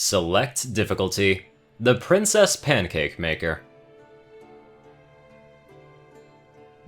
Select difficulty, the Princess Pancake Maker.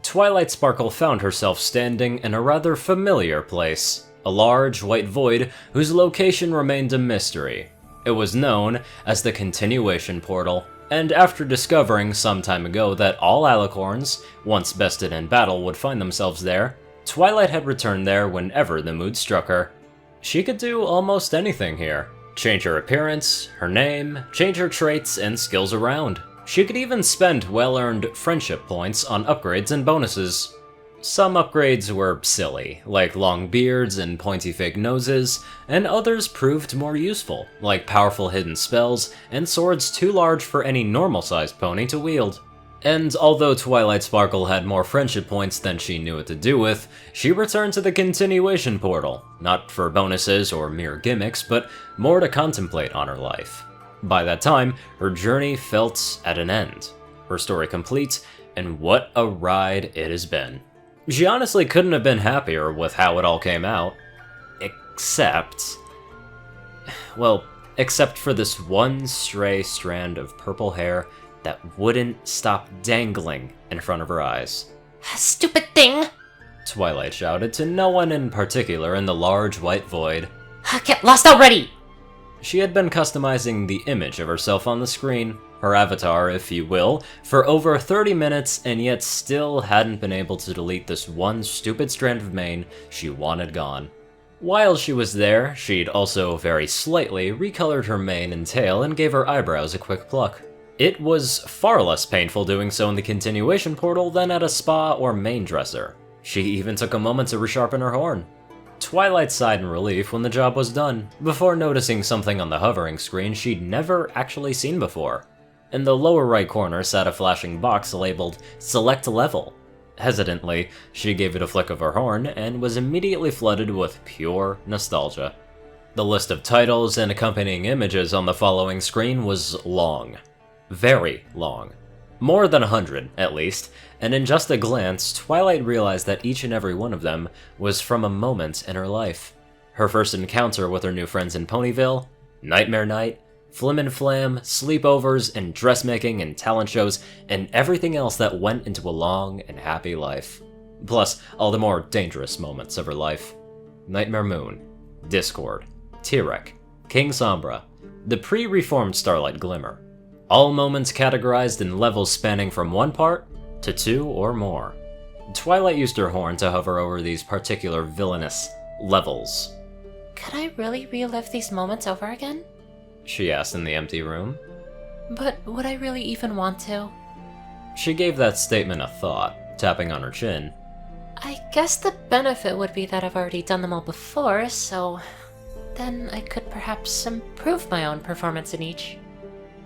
Twilight Sparkle found herself standing in a rather familiar place, a large white void whose location remained a mystery. It was known as the Continuation Portal, and after discovering some time ago that all alicorns, once bested in battle, would find themselves there, Twilight had returned there whenever the mood struck her. She could do almost anything here. Change her appearance, her name, change her traits and skills around. She could even spend well-earned friendship points on upgrades and bonuses. Some upgrades were silly, like long beards and pointy fake noses, and others proved more useful, like powerful hidden spells and swords too large for any normal-sized pony to wield. And although Twilight Sparkle had more friendship points than she knew what to do with, she returned to the Continuation Portal, not for bonuses or mere gimmicks, but more to contemplate on her life. By that time, her journey felt at an end, her story complete, and what a ride it has been. She honestly couldn't have been happier with how it all came out. Except for this one stray strand of purple hair that wouldn't stop dangling in front of her eyes. Stupid thing! Twilight shouted to no one in particular in the large white void. Get lost already! She had been customizing the image of herself on the screen, her avatar if you will, for over 30 minutes and yet still hadn't been able to delete this one stupid strand of mane she wanted gone. While she was there, she'd also very slightly recolored her mane and tail and gave her eyebrows a quick pluck. It was far less painful doing so in the Continuation Portal than at a spa or mane dresser. She even took a moment to resharpen her horn. Twilight sighed in relief when the job was done, before noticing something on the hovering screen she'd never actually seen before. In the lower right corner sat a flashing box labeled Select Level. Hesitantly, she gave it a flick of her horn and was immediately flooded with pure nostalgia. The list of titles and accompanying images on the following screen was long. Very long. More than 100, at least, and in just a glance, Twilight realized that each and every one of them was from a moment in her life. Her first encounter with her new friends in Ponyville, Nightmare Night, Flim and Flam, sleepovers, and dressmaking and talent shows, and everything else that went into a long and happy life. Plus, all the more dangerous moments of her life. Nightmare Moon, Discord, Tirek, King Sombra, the pre-reformed Starlight Glimmer. All moments categorized in levels spanning from one part to two or more. Twilight used her horn to hover over these particular villainous levels. Could I really relive these moments over again? She asked in the empty room. But would I really even want to? She gave that statement a thought, tapping on her chin. I guess the benefit would be that I've already done them all before, so then I could perhaps improve my own performance in each.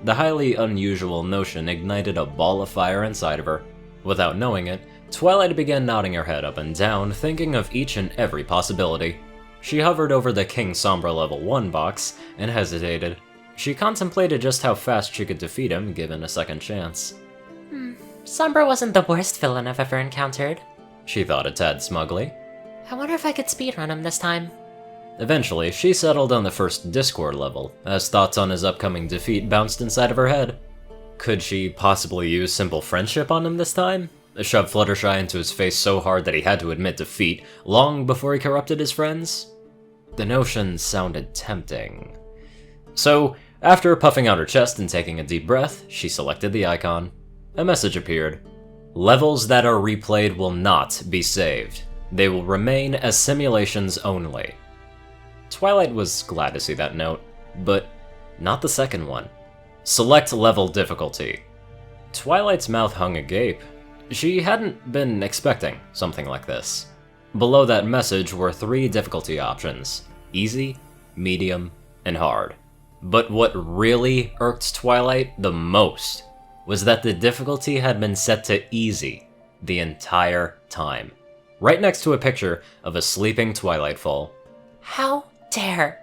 The highly unusual notion ignited a ball of fire inside of her. Without knowing it, Twilight began nodding her head up and down, thinking of each and every possibility. She hovered over the King Sombra level 1 box and hesitated. She contemplated just how fast she could defeat him given a second chance. Sombra wasn't the worst villain I've ever encountered, she thought a tad smugly. I wonder if I could speedrun him this time. Eventually, she settled on the first Discord level, as thoughts on his upcoming defeat bounced inside of her head. Could she possibly use simple friendship on him this time? Shove Fluttershy into his face so hard that he had to admit defeat, long before he corrupted his friends? The notion sounded tempting. So, after puffing out her chest and taking a deep breath, she selected the icon. A message appeared. Levels that are replayed will not be saved. They will remain as simulations only. Twilight was glad to see that note, but not the second one. Select level difficulty. Twilight's mouth hung agape. She hadn't been expecting something like this. Below that message were 3 difficulty options: easy, medium, and hard. But what really irked Twilight the most was that the difficulty had been set to easy the entire time, right next to a picture of a sleeping Twilight Fall. How dare!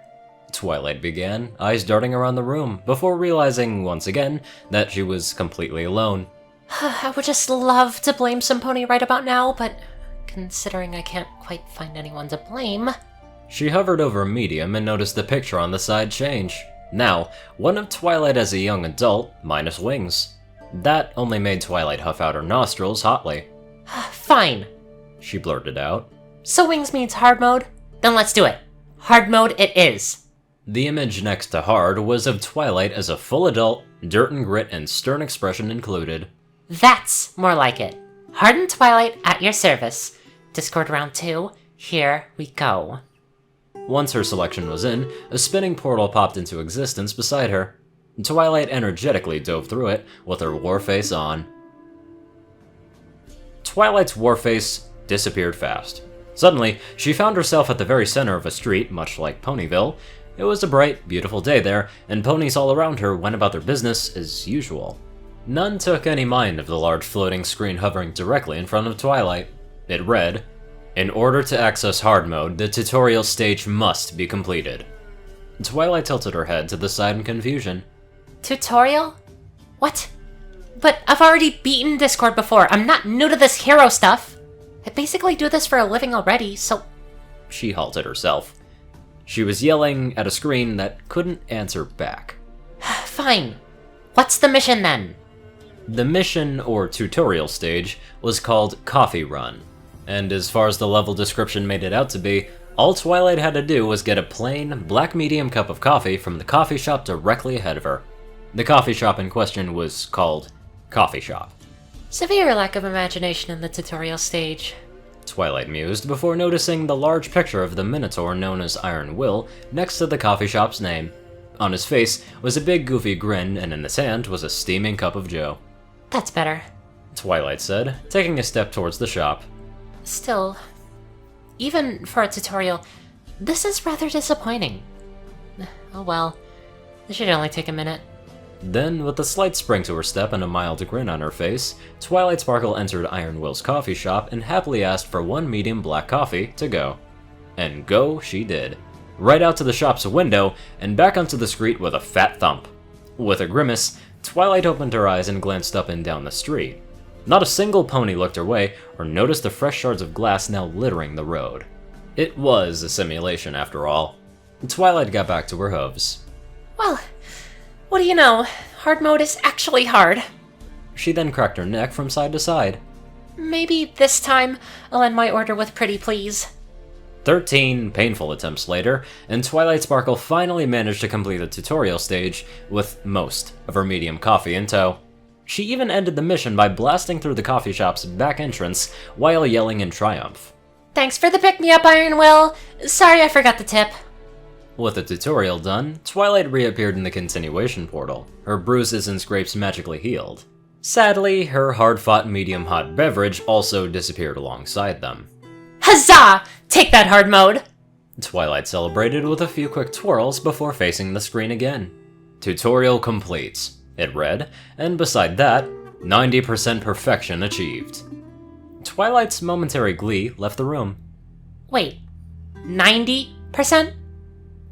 Twilight began, eyes darting around the room, before realizing once again that she was completely alone. I would just love to blame some pony right about now, but considering I can't quite find anyone to blame... She hovered over medium and noticed the picture on the side change. Now, one of Twilight as a young adult, minus wings. That only made Twilight huff out her nostrils hotly. Fine, She blurted out. So wings means hard mode? Then let's do it. Hard mode it is. The image next to hard was of Twilight as a full adult, dirt and grit and stern expression included. That's more like it. Hardened Twilight at your service. Discord round 2, here we go. Once her selection was in, a spinning portal popped into existence beside her. Twilight energetically dove through it, with her warface on. Twilight's warface disappeared fast. Suddenly, she found herself at the very center of a street, much like Ponyville. It was a bright, beautiful day there, and ponies all around her went about their business as usual. None took any mind of the large floating screen hovering directly in front of Twilight. It read, "In order to access hard mode, the tutorial stage must be completed." Twilight tilted her head to the side in confusion. Tutorial? What? But I've already beaten Discord before. I'm not new to this hero stuff. I basically do this for a living already, so... She halted herself. She was yelling at a screen that couldn't answer back. Fine. What's the mission then? The mission, or tutorial stage, was called Coffee Run. And as far as the level description made it out to be, all Twilight had to do was get a plain, black medium cup of coffee from the coffee shop directly ahead of her. The coffee shop in question was called Coffee Shop. Severe lack of imagination in the tutorial stage. Twilight mused before noticing the large picture of the Minotaur known as Iron Will next to the coffee shop's name. On his face was a big goofy grin, and in his hand was a steaming cup of joe. That's better. Twilight said, taking a step towards the shop. Still, even for a tutorial, this is rather disappointing. Oh well, this should only take a minute. Then, with a slight spring to her step and a mild grin on her face, Twilight Sparkle entered Iron Will's coffee shop and happily asked for 1 medium black coffee to go. And go she did. Right out to the shop's window, and back onto the street with a fat thump. With a grimace, Twilight opened her eyes and glanced up and down the street. Not a single pony looked her way or noticed the fresh shards of glass now littering the road. It was a simulation, after all. Twilight got back to her hooves. Well, what do you know? Hard mode is actually hard. She then cracked her neck from side to side. Maybe this time I'll end my order with pretty please. 13 painful attempts later, and Twilight Sparkle finally managed to complete the tutorial stage with most of her medium coffee in tow. She even ended the mission by blasting through the coffee shop's back entrance while yelling in triumph. Thanks for the pick-me-up, Iron Will. Sorry I forgot the tip. With the tutorial done, Twilight reappeared in the continuation portal, her bruises and scrapes magically healed. Sadly, her hard-fought medium-hot beverage also disappeared alongside them. Huzzah! Take that hard mode! Twilight celebrated with a few quick twirls before facing the screen again. Tutorial complete, it read, and beside that, 90% perfection achieved. Twilight's momentary glee left the room. Wait, 90%?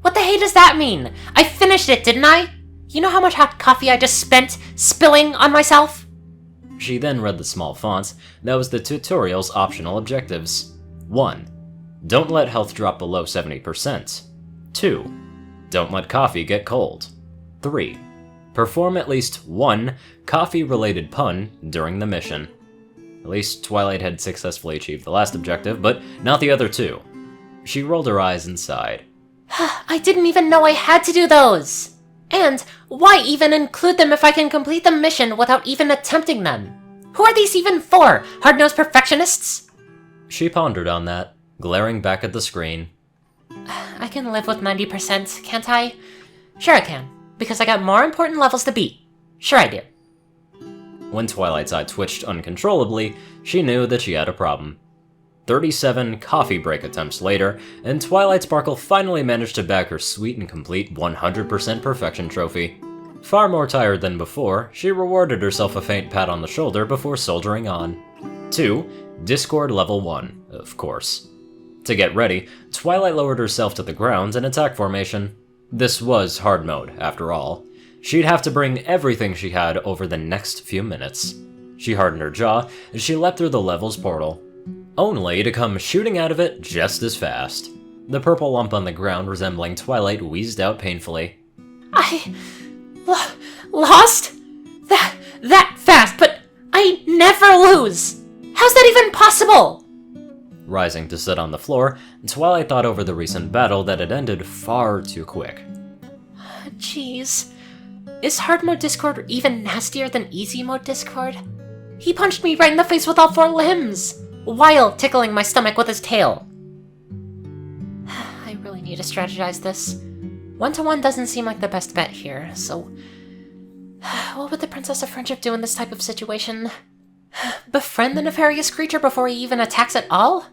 What the hey does that mean? I finished it, didn't I? You know how much hot coffee I just spent spilling on myself? She then read the small font that was the tutorial's optional objectives. 1. Don't let health drop below 70%. 2. Don't let coffee get cold. 3. Perform at least 1 coffee-related pun during the mission. At least Twilight had successfully achieved the last objective, but not the other 2. She rolled her eyes and sighed. I didn't even know I had to do those! And why even include them if I can complete the mission without even attempting them? Who are these even for? Hard-nosed perfectionists? She pondered on that, glaring back at the screen. I can live with 90%, can't I? Sure I can, because I got more important levels to beat. Sure I do. When Twilight's eye twitched uncontrollably, she knew that she had a problem. 37 coffee break attempts later, and Twilight Sparkle finally managed to bag her sweet and complete 100% perfection trophy. Far more tired than before, she rewarded herself a faint pat on the shoulder before soldiering on. 2. Discord level 1, of course. To get ready, Twilight lowered herself to the ground in attack formation. This was hard mode, after all. She'd have to bring everything she had over the next few minutes. She hardened her jaw as she leapt through the level's portal, only to come shooting out of it just as fast. The purple lump on the ground resembling Twilight wheezed out painfully. I... lost? That fast, but I never lose! How's that even possible? Rising to sit on the floor, Twilight thought over the recent battle that had ended far too quick. Jeez. Is hard mode Discord even nastier than easy mode Discord? He punched me right in the face with all 4 limbs, while tickling my stomach with his tail. I really need to strategize this. 1-to-1 doesn't seem like the best bet here, so... what would the Princess of Friendship do in this type of situation? Befriend the nefarious creature before he even attacks at all?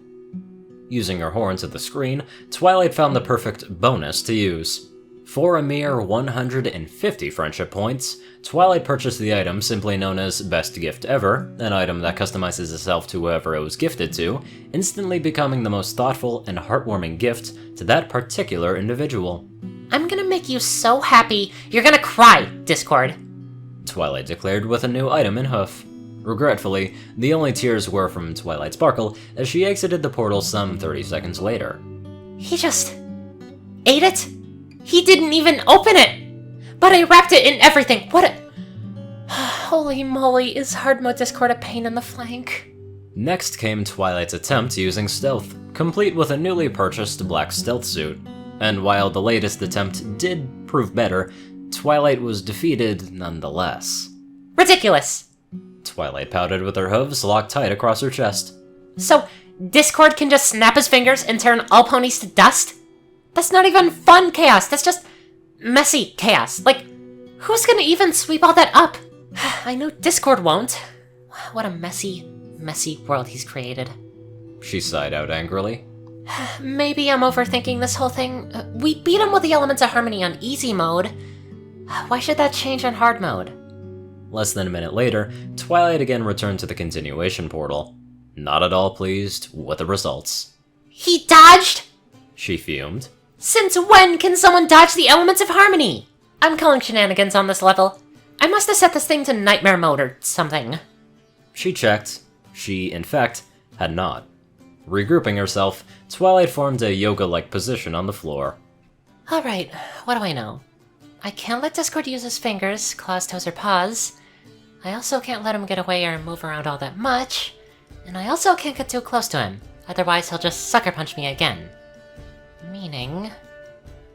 Using her horns at the screen, Twilight found the perfect bonus to use. For a mere 150 friendship points, Twilight purchased the item simply known as Best Gift Ever, an item that customizes itself to whoever it was gifted to, instantly becoming the most thoughtful and heartwarming gift to that particular individual. I'm gonna make you so happy, you're gonna cry, Discord. Twilight declared with a new item in hoof. Regretfully, the only tears were from Twilight Sparkle as she exited the portal some 30 seconds later. He just... ate it? He didn't even open it! But I wrapped it in everything, what a... Holy moly, is hard mode Discord a pain in the flank? Next came Twilight's attempt using stealth, complete with a newly purchased black stealth suit. And while the latest attempt did prove better, Twilight was defeated nonetheless. Ridiculous! Twilight pouted with her hooves locked tight across her chest. So, Discord can just snap his fingers and turn all ponies to dust? That's not even fun chaos, that's just messy chaos. Like, who's gonna even sweep all that up? I know Discord won't. What a messy world he's created. She sighed out angrily. Maybe I'm overthinking this whole thing. We beat him with the elements of harmony on easy mode. Why should that change on hard mode? Less than a minute later, Twilight again returned to the continuation portal. Not at all pleased with the results. He dodged? She fumed. Since when can someone dodge the elements of harmony? I'm calling shenanigans on this level. I must have set this thing to nightmare mode or something. She checked. She, in fact, had not. Regrouping herself, Twilight formed a yoga-like position on the floor. Alright, what do I know? I can't let Discord use his fingers, claws, toes, or paws. I also can't let him get away or move around all that much. And I also can't get too close to him, otherwise he'll just sucker punch me again. Meaning...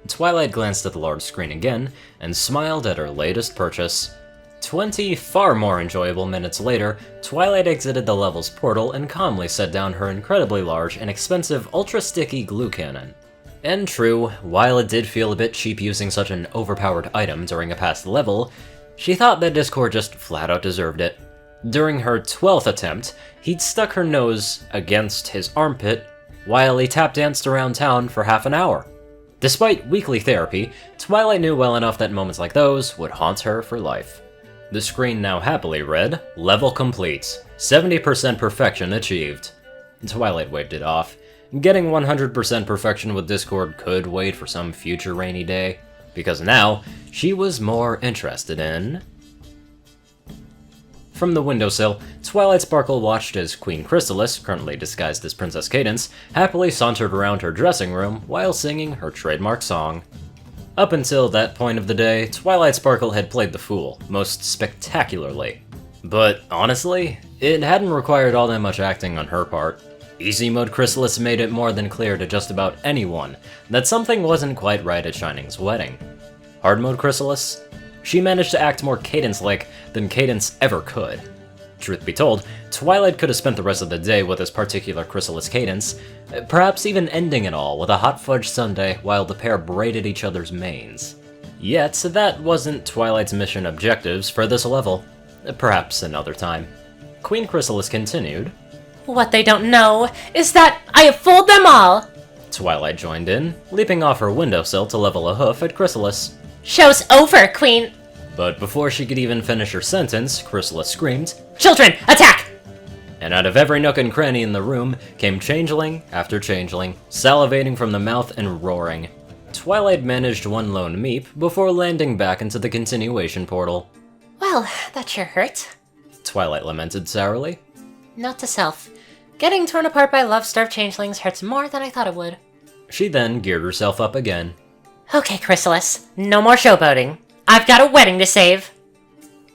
Twilight glanced at the large screen again, and smiled at her latest purchase. 20 far more enjoyable minutes later, Twilight exited the level's portal and calmly set down her incredibly large and expensive ultra-sticky glue cannon. And true, while it did feel a bit cheap using such an overpowered item during a past level, she thought that Discord just flat out deserved it. During her 12th attempt, he'd stuck her nose against his armpit while he tap danced around town for half an hour. Despite weekly therapy, Twilight knew well enough that moments like those would haunt her for life. The screen now happily read, "Level complete. 70% perfection achieved." Twilight waved it off. Getting 100% perfection with Discord could wait for some future rainy day, because now she was more interested in... From the windowsill, Twilight Sparkle watched as Queen Chrysalis, currently disguised as Princess Cadence, happily sauntered around her dressing room while singing her trademark song. Up until that point of the day, Twilight Sparkle had played the fool, most spectacularly. But honestly, it hadn't required all that much acting on her part. Easy mode Chrysalis made it more than clear to just about anyone that something wasn't quite right at Shining's wedding. Hard mode Chrysalis? She managed to act more Cadence-like than Cadence ever could. Truth be told, Twilight could have spent the rest of the day with this particular Chrysalis Cadence, perhaps even ending it all with a hot fudge sundae while the pair braided each other's manes. Yet, that wasn't Twilight's mission objectives for this level. Perhaps another time. Queen Chrysalis continued. What they don't know is that I have fooled them all! Twilight joined in, leaping off her windowsill to level a hoof at Chrysalis. Show's over, Queen! But before she could even finish her sentence, Chrysalis screamed, "Children, attack!" And out of every nook and cranny in the room came changeling after changeling, salivating from the mouth and roaring. Twilight managed one lone meep before landing back into the continuation portal. Well, that sure hurt. Twilight lamented sourly. Note to self. Getting torn apart by love-starved changelings hurts more than I thought it would. She then geared herself up again. Okay, Chrysalis, no more showboating. I've got a wedding to save.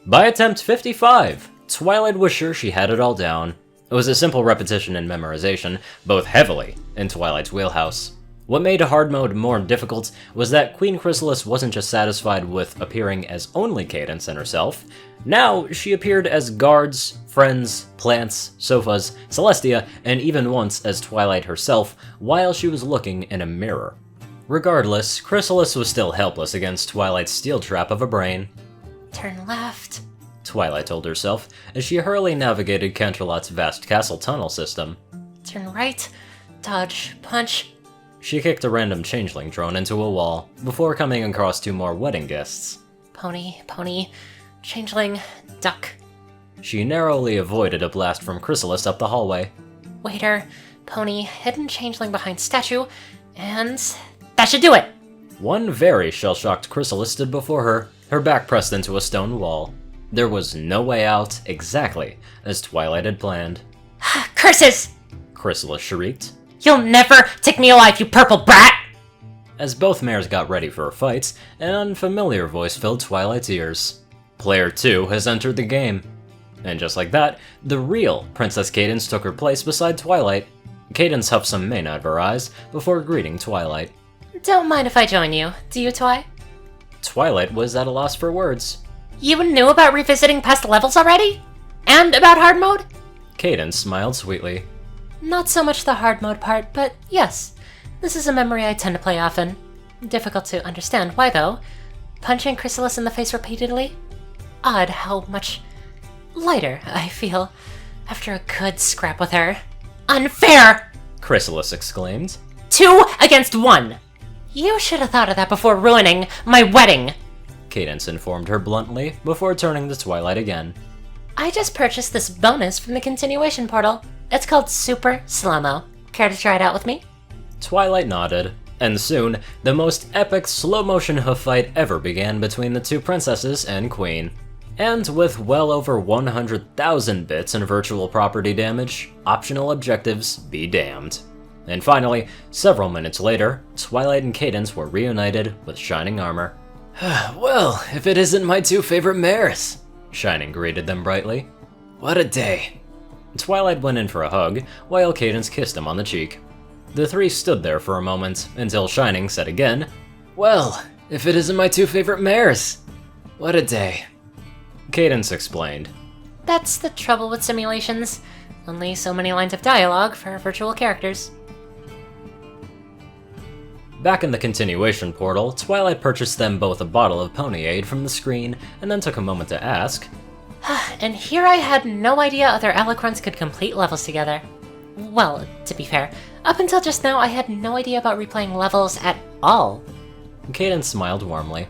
By attempt 55, Twilight was sure she had it all down. It was a simple repetition and memorization, both heavily in Twilight's wheelhouse. What made hard mode more difficult was that Queen Chrysalis wasn't just satisfied with appearing as only Cadence and herself. Now, she appeared as guards, friends, plants, sofas, Celestia, and even once as Twilight herself while she was looking in a mirror. Regardless, Chrysalis was still helpless against Twilight's steel trap of a brain. Turn left. Twilight told herself as she hurriedly navigated Canterlot's vast castle tunnel system. Turn right. Dodge. Punch. She kicked a random changeling drone into a wall, before coming across 2 more wedding guests. Pony. Changeling. Duck. She narrowly avoided a blast from Chrysalis up the hallway. Waiter. Pony. Hidden changeling behind statue. And that should do it! One very shell-shocked Chrysalis stood before her back pressed into a stone wall. There was no way out, exactly as Twilight had planned. Curses! Chrysalis shrieked. You'll never take me alive, you purple brat! As both mares got ready for a fight, an unfamiliar voice filled Twilight's ears. Player 2 has entered the game. And just like that, the real Princess Cadence took her place beside Twilight. Cadence huffed some mane out of her eyes before greeting Twilight. Don't mind if I join you, do you, Twi? Twilight was at a loss for words. You knew about revisiting past levels already? And about hard mode? Cadence smiled sweetly. Not so much the hard mode part, but yes. This is a memory I tend to play often. Difficult to understand why, though. Punching Chrysalis in the face repeatedly? Odd how much lighter I feel after a good scrap with her. Unfair! Chrysalis exclaimed. 2 against 1! You should have thought of that before ruining my wedding! Cadence informed her bluntly, before turning to Twilight again. I just purchased this bonus from the continuation portal. It's called Super Slow-Mo. Care to try it out with me? Twilight nodded, and soon, the most epic slow-motion hoof fight ever began between the 2 princesses and Queen. And with well over 100,000 bits in virtual property damage, optional objectives be damned. And finally, several minutes later, Twilight and Cadence were reunited with shining armor. Well, if it isn't my 2 favorite mares! Shining greeted them brightly. What a day! Twilight went in for a hug, while Cadence kissed him on the cheek. The 3 stood there for a moment, until Shining said again, Well, if it isn't my 2 favorite mares! What a day. Cadence explained. That's the trouble with simulations. Only so many lines of dialogue for virtual characters. Back in the continuation portal, Twilight purchased them both a bottle of Ponyade from the screen, and then took a moment to ask, And here I had no idea other Alicorns could complete levels together. Well, to be fair, up until just now I had no idea about replaying levels at all. Cadence smiled warmly.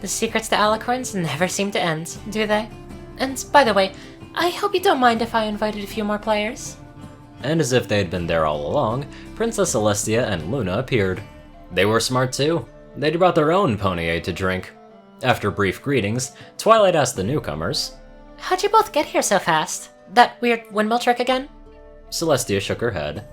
The secrets to Alicorns never seem to end, do they? And by the way, I hope you don't mind if I invited a few more players. And as if they had been there all along, Princess Celestia and Luna appeared. They were smart too. They'd brought their own Ponyade to drink. After brief greetings, Twilight asked the newcomers, How'd you both get here so fast? That weird windmill trick again? Celestia shook her head.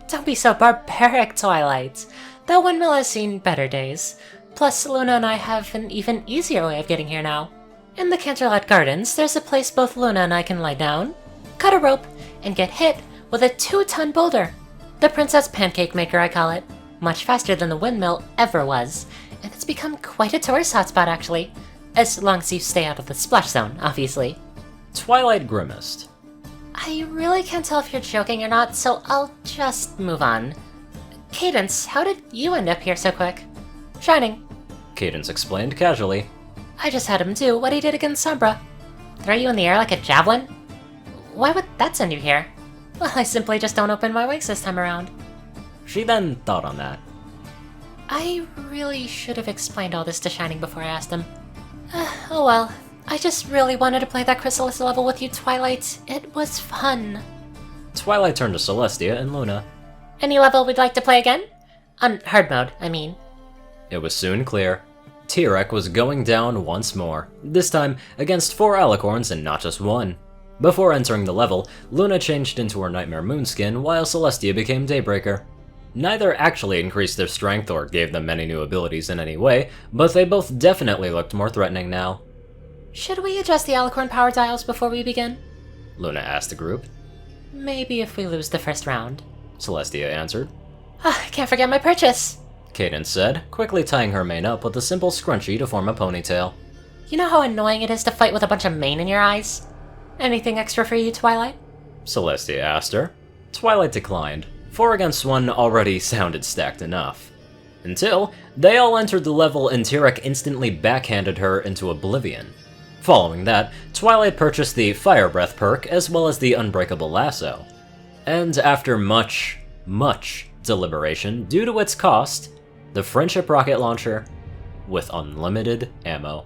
Don't be so barbaric, Twilight. That windmill has seen better days. Plus, Luna and I have an even easier way of getting here now. In the Canterlot Gardens, there's a place both Luna and I can lie down, cut a rope, and get hit with a 2-ton boulder. The Princess Pancake Maker, I call it. Much faster than the windmill ever was, and it's become quite a tourist hotspot, actually. As long as you stay out of the splash zone, obviously. Twilight grimaced. I really can't tell if you're joking or not, so I'll just move on. Cadence, how did you end up here so quick? Shining. Cadence explained casually. I just had him do what he did against Sombra. Throw you in the air like a javelin? Why would that send you here? Well, I simply just don't open my wings this time around. She then thought on that. I really should have explained all this to Shining before I asked him. Oh well. I just really wanted to play that Chrysalis level with you, Twilight. It was fun. Twilight turned to Celestia and Luna. Any level we'd like to play again? On hard mode, I mean. It was soon clear. T-Rex was going down once more, this time against 4 Alicorns and not just 1. Before entering the level, Luna changed into her Nightmare Moonskin while Celestia became Daybreaker. Neither actually increased their strength or gave them many new abilities in any way, but they both definitely looked more threatening now. Should we adjust the alicorn power dials before we begin? Luna asked the group. Maybe if we lose the first round. Celestia answered. Can't forget my purchase. Cadence said, quickly tying her mane up with a simple scrunchie to form a ponytail. You know how annoying it is to fight with a bunch of mane in your eyes? Anything extra for you, Twilight? Celestia asked her. Twilight declined. 4 against 1 already sounded stacked enough. Until they all entered the level and Tyrek instantly backhanded her into oblivion. Following that, Twilight purchased the Fire Breath perk as well as the Unbreakable Lasso. And after much deliberation due to its cost, the Friendship Rocket Launcher with unlimited ammo.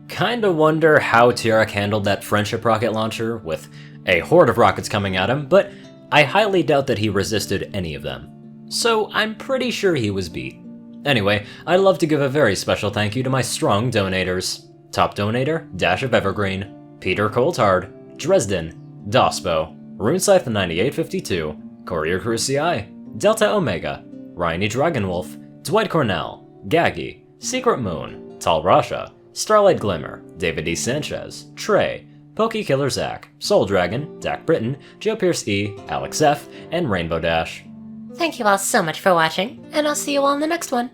Kinda wonder how Tyrek handled that Friendship Rocket Launcher with a horde of rockets coming at him, but I highly doubt that he resisted any of them. So I'm pretty sure he was beat. Anyway, I'd love to give a very special thank you to my strong donators. Top donator, Dash of Evergreen, Peter Coulthard, Dresdon, Dospo, RuneScythe9852, CourierCruz CI, Delta Omega, Ryanny Dragonwolf, Dwight Cornel, Gaggy, Secret Moon, Tal Rasha, Starlight Glimmer, David D. Sanchez, Trey, Pokekiller Zach, Soul Dragon, Dak Britton, Joe Pierce E, Alex F, and Rainbow Dash. Thank you all so much for watching, and I'll see you all in the next one.